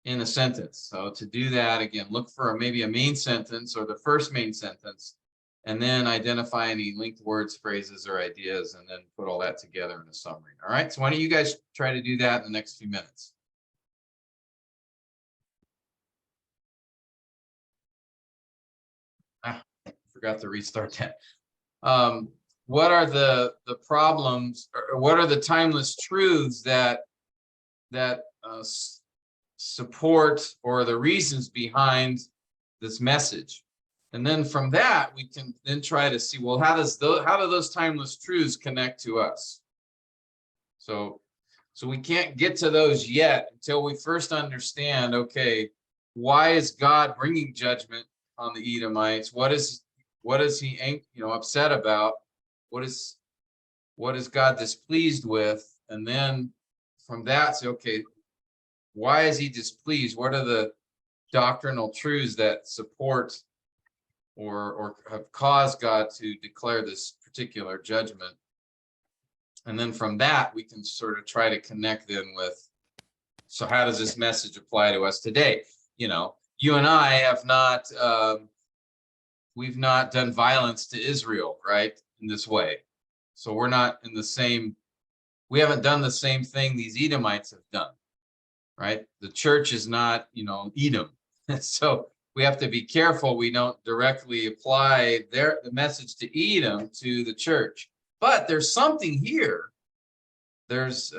in a sentence. So to do that, again, look for maybe a main sentence or the first main sentence, and then identify any linked words, phrases, or ideas, and then put all that together in a summary. All right, so why don't you guys try to do that in the next few minutes? Forgot to restart that. What are the problems, or what are the timeless truths that support, or the reasons behind this message? And then from that, we can then try to see, well, how do those timeless truths connect to us? So we can't get to those yet until we first understand, okay, why is God bringing judgment on the Edomites? What is he, upset about? What is God displeased with? And then from that, say, okay, why is he displeased? What are the doctrinal truths that support or have caused God to declare this particular judgment? And then from that, we can sort of try to connect them with, so how does this message apply to us today? You and I have not, we've not done violence to Israel, right, in this way. So we're not in the same, we haven't done the same thing these Edomites have done, right? The church is not, Edom. So we have to be careful we don't directly apply the message to Edom to the church. But there's something here. There's,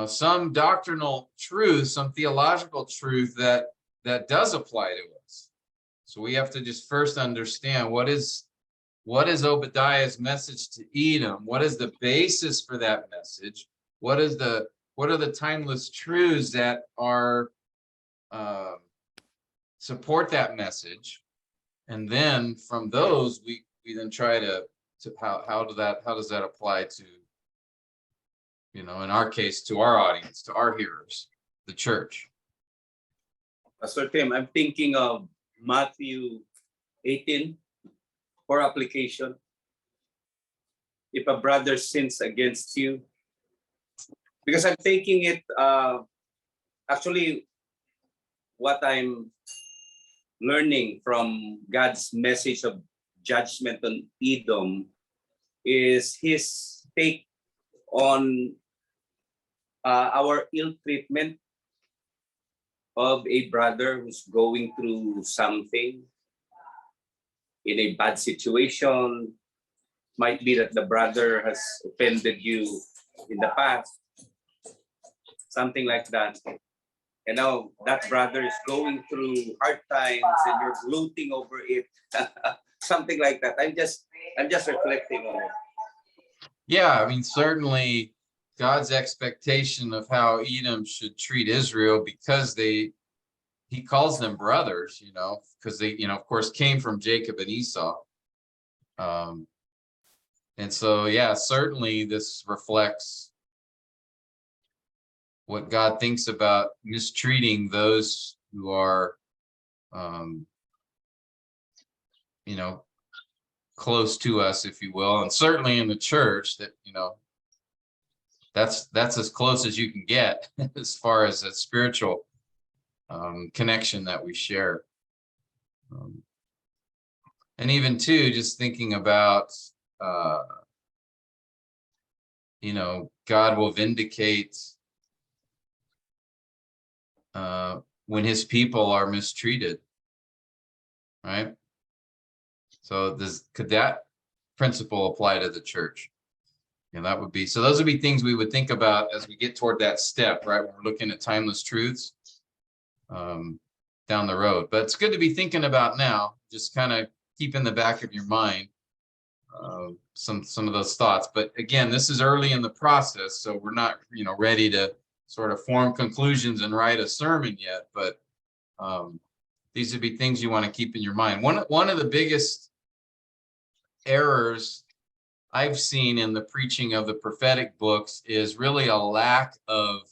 some doctrinal truth, some theological truth that does apply to us. So we have to just first understand what is Obadiah's message to Edom? What is the basis for that message? What is the what are the timeless truths that are support that message, and then from those we then try to how does that apply to, you know, in our case, to our audience, to our hearers, the church. Pastor Tim, I'm thinking of Matthew 18 for application. If a brother sins against you, because I'm taking it, actually, what I'm learning from God's message of judgment on Edom is his take on our ill treatment of a brother who's going through something in a bad situation. Might be that the brother has offended you in the past, something like that. And now that brother is going through hard times and you're gloating over it, something like that. I'm just reflecting on it. Yeah, I mean, certainly God's expectation of how Edom should treat Israel, because he calls them brothers, you know, because they, you know, of course, came from Jacob and Esau. And so, yeah, certainly this reflects what God thinks about mistreating those who are, you know, close to us, if you will, and certainly in the church, that, you know, that's as close as you can get as far as a spiritual connection that we share. And even too, just thinking about, you know, God will vindicate when his people are mistreated, right? So could that principle apply to the church? And that would be, so those would be things we would think about as we get toward that step, right? When we're looking at timeless truths down the road. But it's good to be thinking about now, just kind of keep in the back of your mind some of those thoughts. But again, this is early in the process, so we're not, you know, ready to sort of form conclusions and write a sermon yet. But these would be things you want to keep in your mind. One of the biggest errors I've seen in the preaching of the prophetic books is really a lack of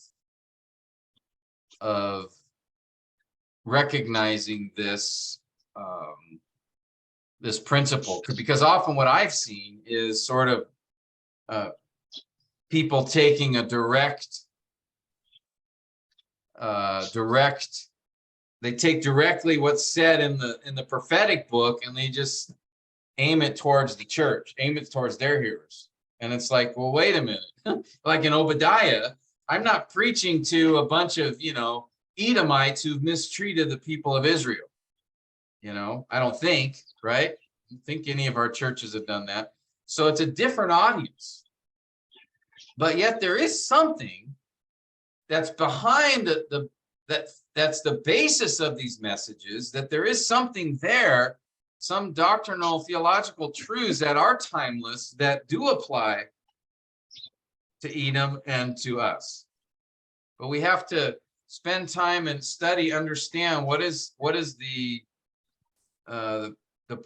recognizing this this principle, because often what I've seen is sort of people taking a direct they take directly what's said in the prophetic book, and they just aim it towards the church, aim it towards their hearers. And it's like, well, wait a minute. Like in Obadiah, I'm not preaching to a bunch of, you know, Edomites who've mistreated the people of Israel. You know, I don't think, right? I don't think any of our churches have done that. So it's a different audience. But yet there is something that's behind that's the basis of these messages, that there is something there, some doctrinal theological truths that are timeless, that do apply to Edom and to us. But we have to spend time and study, understand what is the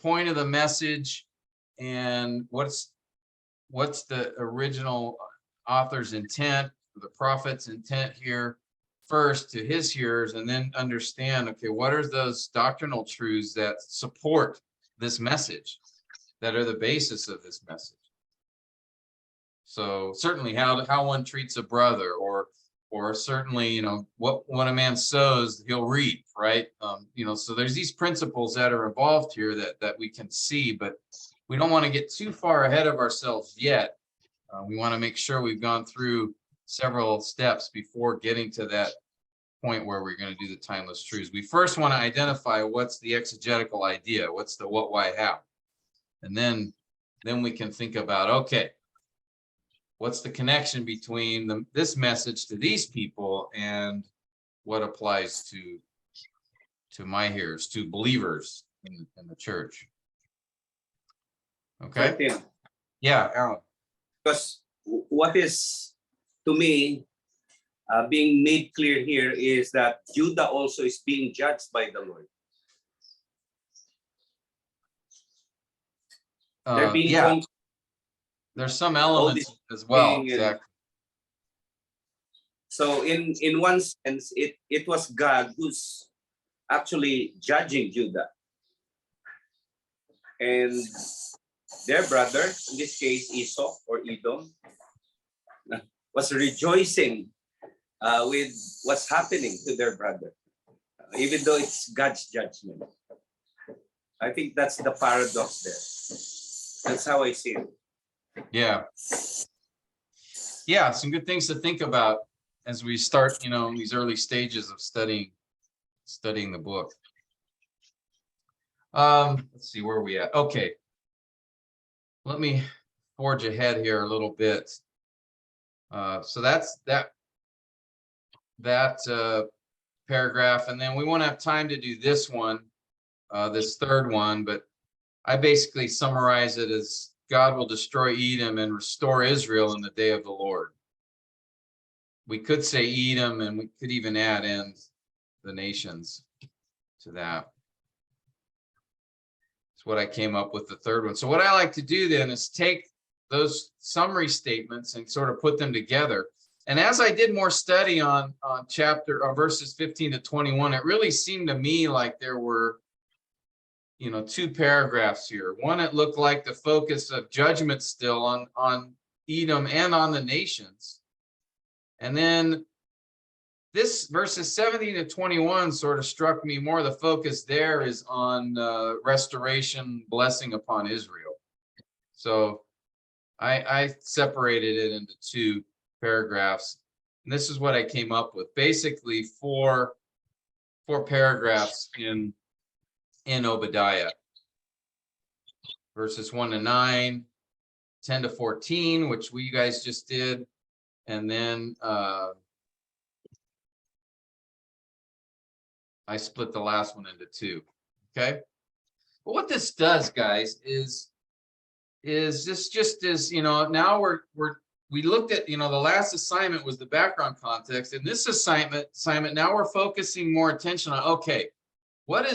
point of the message, and what's the original author's intent, the prophet's intent here, first to his hearers, and then understand, okay, what are those doctrinal truths that support this message, that are the basis of this message. So certainly how one treats a brother, or certainly, you know, when a man sows, he'll reap, right? You know, so there's these principles that are involved here that we can see, but we don't want to get too far ahead of ourselves yet. We want to make sure we've gone through several steps before getting to that point where we're going to do the timeless truths. We first want to identify what's the exegetical idea, what's the what, why, how, and then we can think about, okay, what's the connection between this message to these people and what applies to my hearers, to believers in the church. Okay. Tim, Yeah, Alan. because what is, to me, being made clear here is that Judah also is being judged by the Lord. They're being Yeah, conquered. there's some All elements this as well. being, Exactly. So in one sense, it was God who's actually judging Judah. And their brother, in this case Esau or Edom, was rejoicing with what's happening to their brother, even though it's God's judgment. I think that's the paradox there. That's how I see it. Yeah. Yeah, some good things to think about as we start, in these early stages of studying the book. Let's see, where are we at? Okay. Let me forge ahead here a little bit. So that's that paragraph, and then we won't have time to do this one, this third one, but I basically summarize it as God will destroy Edom and restore Israel in the day of the Lord. We could say Edom, and we could even add in the nations to that. That's what I came up with the third one. So what I like to do then is take those summary statements and sort of put them together. And as I did more study on chapter or verses 15 to 21, it really seemed to me like there were, two paragraphs here. One, it looked like the focus of judgment still on Edom and on the nations. And then this verses 17 to 21 sort of struck me more. The focus there is on restoration, blessing upon Israel. So I separated it into two paragraphs. And this is what I came up with. Basically, four paragraphs in Obadiah. Verses 1 to 9, 10 to 14, which you guys just did. And then I split the last one into two. Okay. But what this does, guys, is this just is, now we looked at, the last assignment was the background context, and this assignment now we're focusing more attention on, okay, what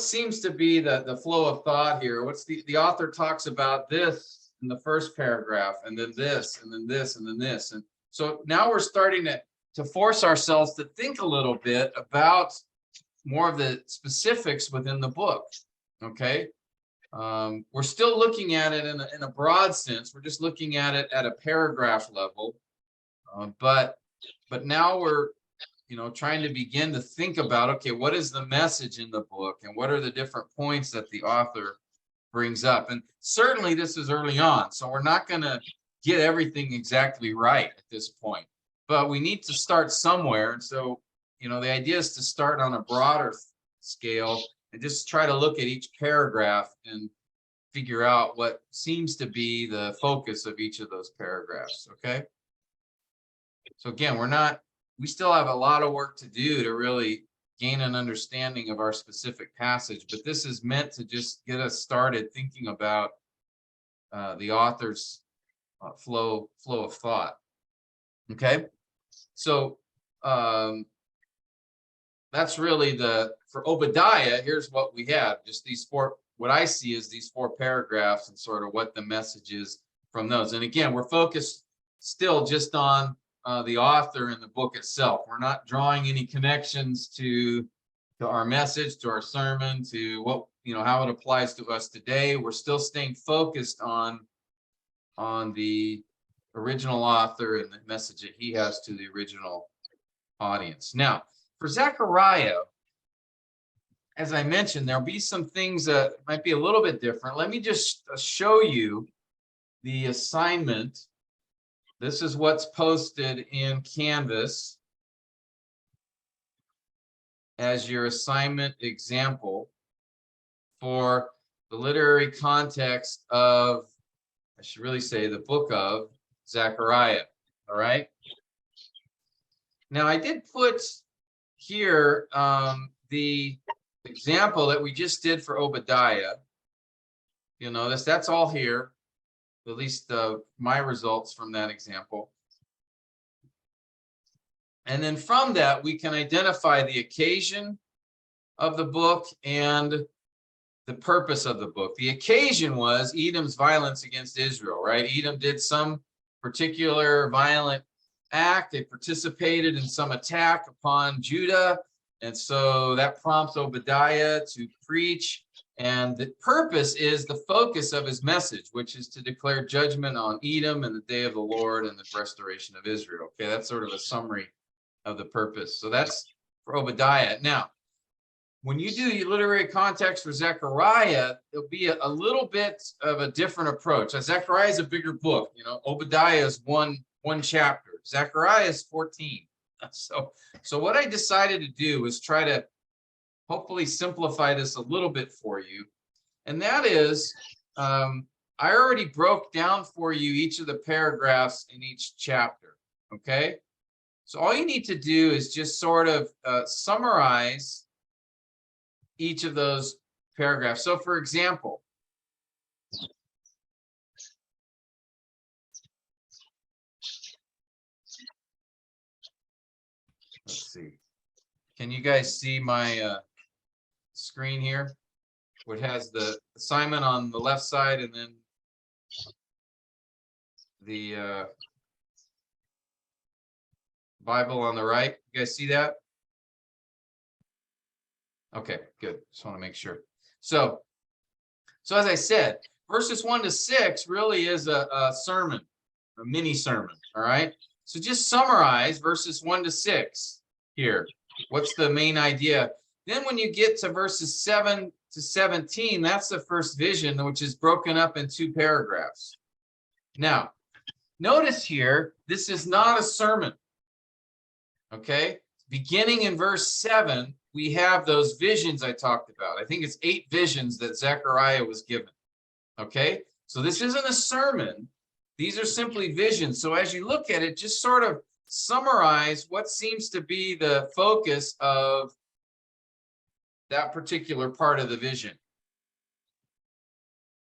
seems to be the flow of thought here? What's the author talks about this in the first paragraph, and then this, and then this, and then this. And so now we're starting to force ourselves to think a little bit about more of the specifics within the book. Okay. We're still looking at it in a broad sense. We're just looking at it at a paragraph level. But now we're, trying to begin to think about, okay, what is the message in the book, and what are the different points that the author brings up? And certainly this is early on, so we're not going to get everything exactly right at this point, but we need to start somewhere. And so, the idea is to start on a broader scale and just try to look at each paragraph and figure out what seems to be the focus of each of those paragraphs. Okay. So again, we still have a lot of work to do to really gain an understanding of our specific passage, but this is meant to just get us started thinking about the author's flow of thought. Okay. So that's really for Obadiah, here's what we have, just these what I see is these four paragraphs and sort of what the message is from those. And again, we're focused still just on the author and the book itself. We're not drawing any connections to our message, to our sermon, to what, how it applies to us today. We're still staying focused on the original author and the message that he has to the original audience. Now, for Zechariah, as I mentioned, there'll be some things that might be a little bit different. Let me just show you the assignment. This is what's posted in Canvas as your assignment example for the literary context of, I should really say, the book of Zechariah. All right. Now, I did put here the example that we just did for Obadiah. You'll notice that's all here, at least my results from that example. And then from that, we can identify the occasion of the book and the purpose of the book. The occasion was Edom's violence against Israel, right? Edom did some particular violent act. They participated in some attack upon Judah. And so that prompts Obadiah to preach. And the purpose is the focus of his message, which is to declare judgment on Edom and the day of the Lord and the restoration of Israel. Okay, that's sort of a summary of the purpose. So that's for Obadiah. Now, when you do your literary context for Zechariah, it'll be a little bit of a different approach. Zechariah is a bigger book. You know, Obadiah is one chapter. Zechariah is 14. So what I decided to do was try to hopefully simplify this a little bit for you. And that is, I already broke down for you each of the paragraphs in each chapter, okay? So all you need to do is just sort of summarize each of those paragraphs. So for example, let's see. Can you guys see my screen here? Which has the assignment on the left side and then the Bible on the right. You guys see that? Okay, good. Just want to make sure. So as I said, verses 1 to 6 really is a sermon, a mini sermon. All right. So just summarize verses 1 to 6 here. What's the main idea? Then when you get to verses 7 to 17, that's the first vision, which is broken up in 2 paragraphs. Now, notice here, this is not a sermon. Okay. Beginning in verse 7, we have those visions I talked about. I think it's 8 visions that Zechariah was given. Okay. So this isn't a sermon. These are simply visions. So as you look at it, just sort of summarize what seems to be the focus of that particular part of the vision.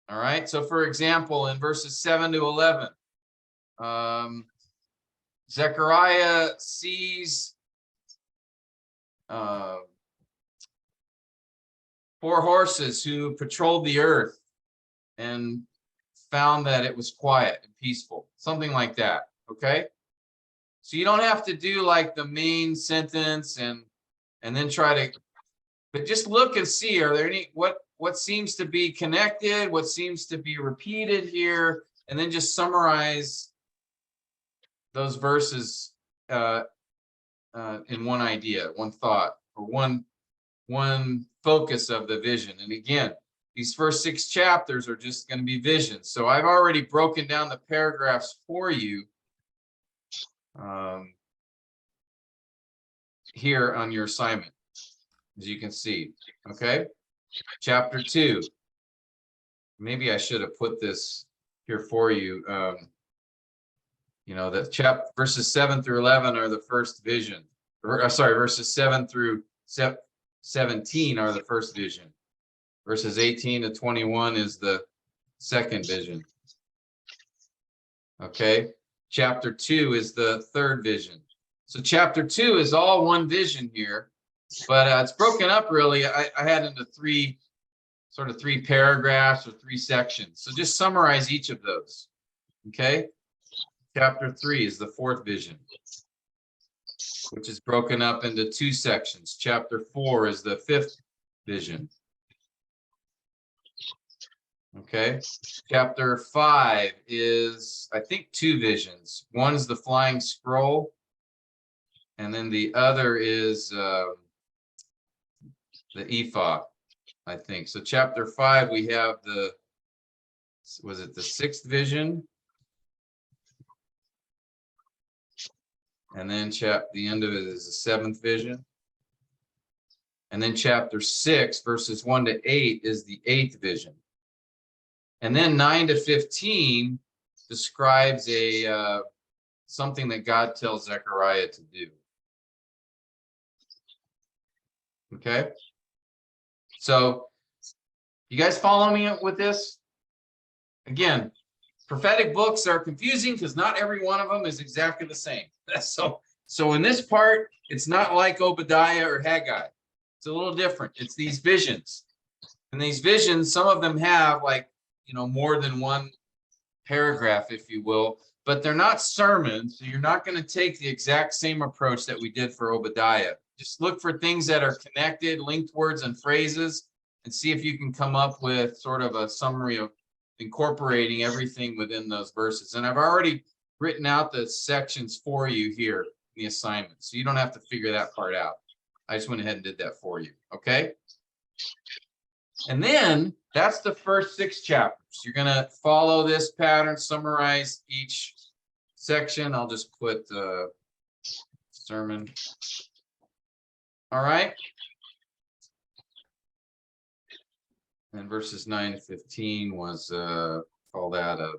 All right. So for example, in verses 7 to 11, Zechariah sees 4 horses who patrolled the earth and found that it was quiet and peaceful, something like that. Okay. So you don't have to do like the main sentence and then try to, but just look and see, are there any, what seems to be connected, what seems to be repeated here, and then just summarize those verses in one idea, one thought, or one focus of the vision. And again, these first 6 chapters are just going to be visions. So I've already broken down the paragraphs for you here on your assignment, as you can see. Okay. Chapter 2. Maybe I should have put this here for you. You know, that verses 7 through 11 are the first vision. Sorry, verses 7 through 17 are the first vision. Verses 18 to 21 is the second vision. Okay. Chapter 2 is the third vision. So chapter 2 is all one vision here, but it's broken up really. I had into 3 paragraphs or 3 sections. So just summarize each of those. Okay. Chapter 3 is the fourth vision, which is broken up into 2 sections. Chapter 4 is the fifth vision. Okay. Chapter 5 is, I think, 2 visions. One is the flying scroll, and then the other is the ephod, I think. So chapter 5, we have was it the 6th vision? And then the end of it is the 7th vision. And then chapter 6, verses 1 to 8 is the 8th vision. And then 9 to 15 describes something that God tells Zechariah to do. Okay. So you guys follow me with this? Again, prophetic books are confusing because not every one of them is exactly the same. So So in this part, it's not like Obadiah or Haggai. It's a little different. It's these visions. And these visions, some of them have like, more than one paragraph, if you will, but they're not sermons. So you're not going to take the exact same approach that we did for Obadiah. Just look for things that are connected, linked words and phrases, and see if you can come up with sort of a summary of incorporating everything within those verses. And I've already written out the sections for you here in the assignment, so you don't have to figure that part out. I just went ahead and did that for you, okay? And then that's the first 6 chapters. You're going to follow this pattern, summarize each section. I'll just put sermon. All right. And verses 9 to 15 was call that a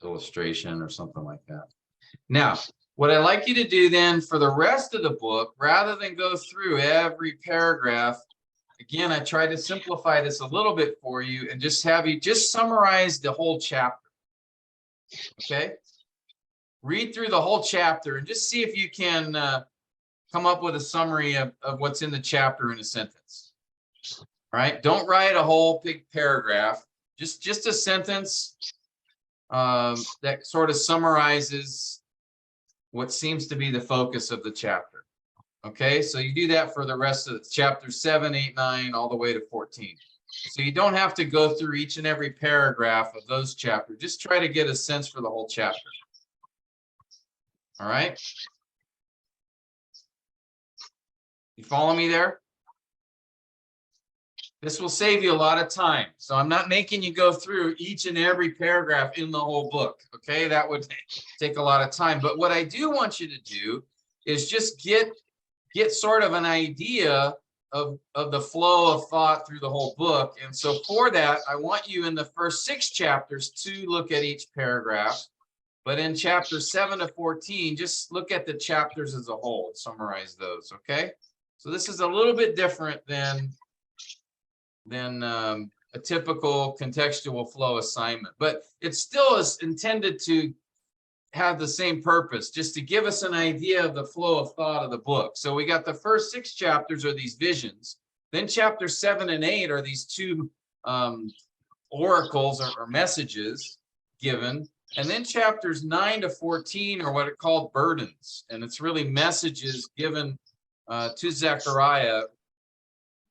illustration or something like that. Now, what I'd like you to do then for the rest of the book, rather than go through every paragraph, again, I tried to simplify this a little bit for you and just have you just summarize the whole chapter. Okay? Read through the whole chapter and just see if you can come up with a summary of what's in the chapter in a sentence. All right? Don't write a whole big paragraph. Just a sentence that sort of summarizes what seems to be the focus of the chapter. Okay, so you do that for the rest of chapters 7, 8, 9, all the way to 14. So you don't have to go through each and every paragraph of those chapters. Just try to get a sense for the whole chapter. All right. You follow me there? This will save you a lot of time. So I'm not making you go through each and every paragraph in the whole book. Okay, that would take a lot of time. But what I do want you to do is just get sort of an idea of the flow of thought through the whole book. And so for that, I want you in the first 6 chapters to look at each paragraph. But in chapters 7 to 14, just look at the chapters as a whole and summarize those. Okay, so this is a little bit different than a typical contextual flow assignment, but it still is intended to have the same purpose, just to give us an idea of the flow of thought of the book. So we got the first 6 chapters are these visions. Then chapters 7 and 8 are these 2 oracles or messages given. And then chapters 9 to 14 are what are called burdens. And it's really messages given to Zechariah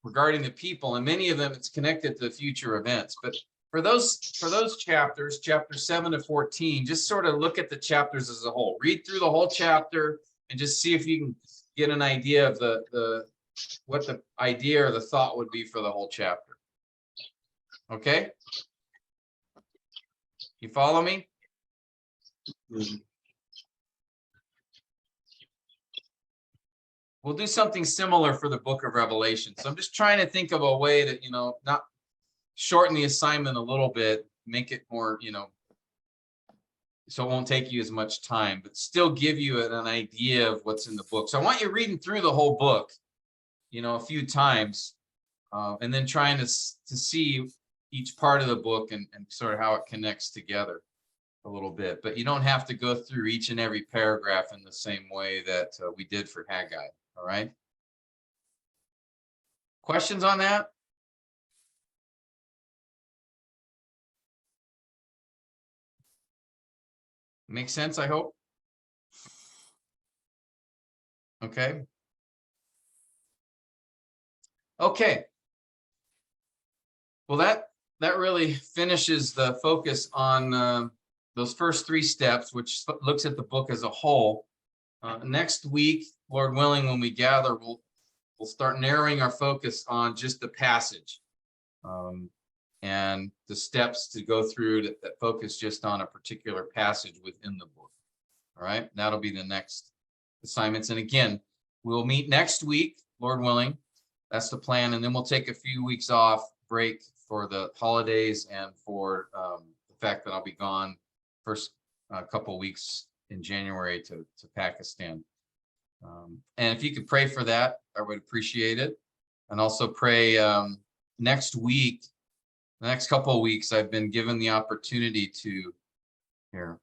regarding the people, and many of them it's connected to future events. But for those chapters, chapters 7 to 14, just sort of look at the chapters as a whole. Read through the whole chapter and just see if you can get an idea of what the idea or the thought would be for the whole chapter. Okay? You follow me? We'll do something similar for the book of Revelation. So I'm just trying to think of a way that, not shorten the assignment a little bit, make it more, so it won't take you as much time, but still give you an idea of what's in the book. So I want you reading through the whole book, a few times, and then trying to see each part of the book and sort of how it connects together a little bit. But you don't have to go through each and every paragraph in the same way that we did for Haggai. All right. Questions on that? Makes sense, I hope. Okay. Okay. Well, that really finishes the focus on those first 3 steps, which looks at the book as a whole. Next week, Lord willing, when we gather, we'll start narrowing our focus on just the passage and the steps to go through that focus just on a particular passage within the book. All right, that'll be the next assignments. And again, we'll meet next week, Lord willing. That's the plan. And then we'll take a few weeks off, break for the holidays and for the fact that I'll be gone first couple of weeks in January to Pakistan. And if you could pray for that, I would appreciate it. And also pray next week, the next couple of weeks, I've been given the opportunity to here.